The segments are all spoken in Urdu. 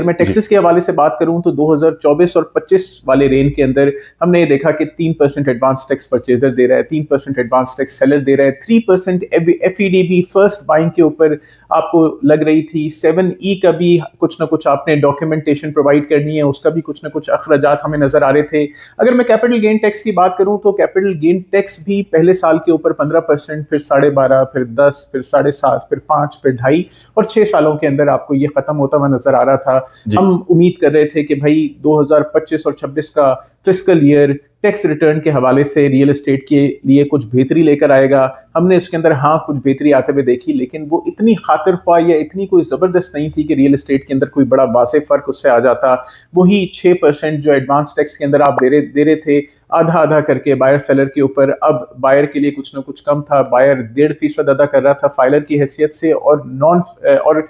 اگر میں جی ٹیکسس کے حوالے سے بات کروں تو 2024 اور 25 والے رین کے اندر ہم نے یہ دیکھا کہ 3% ایڈوانس ٹیکس پرچیزر دے رہا ہے، 3% ایڈوانس ٹیکس سیلر دے رہا ہے، 3% ایف ای ڈی بھی فرسٹ بائنگ کے اوپر آپ کو لگ رہی تھی، 7E کا بھی کچھ نہ کچھ آپ نے ڈاکیومنٹیشن پرووائڈ کرنی ہے، اس کا بھی کچھ نہ کچھ اخراجات ہمیں نظر آ رہے تھے۔ اگر میں کیپٹل گین ٹیکس کی بات کروں تو کیپٹل گین ٹیکس بھی پہلے سال کے اوپر 15%، پھر 12.5%، پھر 10%، پھر 7.5%، پھر 5%، پھر 2.5 اور 6 سالوں کے اندر آپ کو یہ ختم ہوتا ہوا نظر آ رہا تھا۔ جی ہم امید کر رہے تھے کہ بھائی 2025 اور 26 کا فسکل ایئر ٹیکس ریٹرن کے حوالے سے ریئل اسٹیٹ کے لیے کچھ بہتری لے کر آئے گا۔ ہم نے اس کے اندر کچھ بہتری آتے ہوئے دیکھی، لیکن وہ اتنی خاطر خواہ یا اتنی کوئی زبردست نہیں تھی کہ ریئل اسٹیٹ کے اندر کوئی بڑا واضح فرق اس سے آ جاتا۔ وہی 6% جو ایڈوانس ٹیکس کے اندر آپ دے رہے تھے آدھا آدھا کر کے بائر سیلر کے اوپر، اب بائر کے لیے کچھ نہ کچھ کم تھا، بائر 1.5% ادا کر رہا تھا فائلر کی حیثیت سے، اور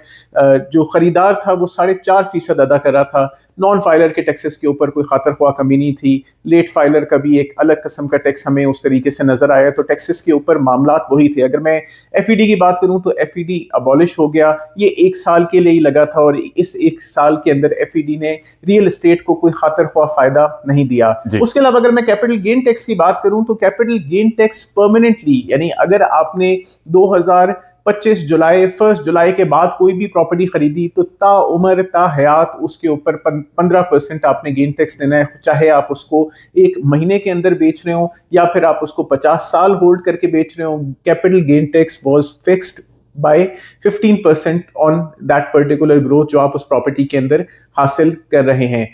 جو خریدار تھا وہ 4.5% ادا کر رہا تھا۔ نان فائلر کے ٹیکسز کے اوپر کوئی خاطر خواہ کمی نہیں تھی، لیٹ فائلر کا بھی ایک الگ قسم کا ٹیکس ہمیں اس طریقے سے نظر آیا، تو ٹیکسز کے اوپر معاملات وہی تھے۔ اگر میں ایف ای ڈی کی بات کروں تو ایف ای ڈی ابالش ہو گیا، یہ 1 سال کے لیے ہی لگا تھا، اور اس 1 سال کے اندر ایف ای ڈی نے ریئل اسٹیٹ کو کوئی خاطر خواہ فائدہ نہیں دیا۔ جی اس کے علاوہ اگر میں کیپٹل گین ٹیکس کی بات کروں تو کیپٹل گین ٹیکس پرماننٹلی، یعنی اگر آپ نے 2025 جولائی 1 جولائی کے بعد کوئی بھی پراپرٹی خریدی تو تا عمر تا حیات اس کے اوپر 15% آپ نے گین ٹیکس دینا ہے، چاہے آپ اس کو 1 مہینے کے اندر بیچ رہے ہوں یا پھر آپ اس کو 50 سال ہولڈ کر کے بیچ رہے ہوں۔ Capital gain tax was fixed by 15% on that particular growth جو آپ اس پراپرٹی کے اندر حاصل کر رہے ہیں۔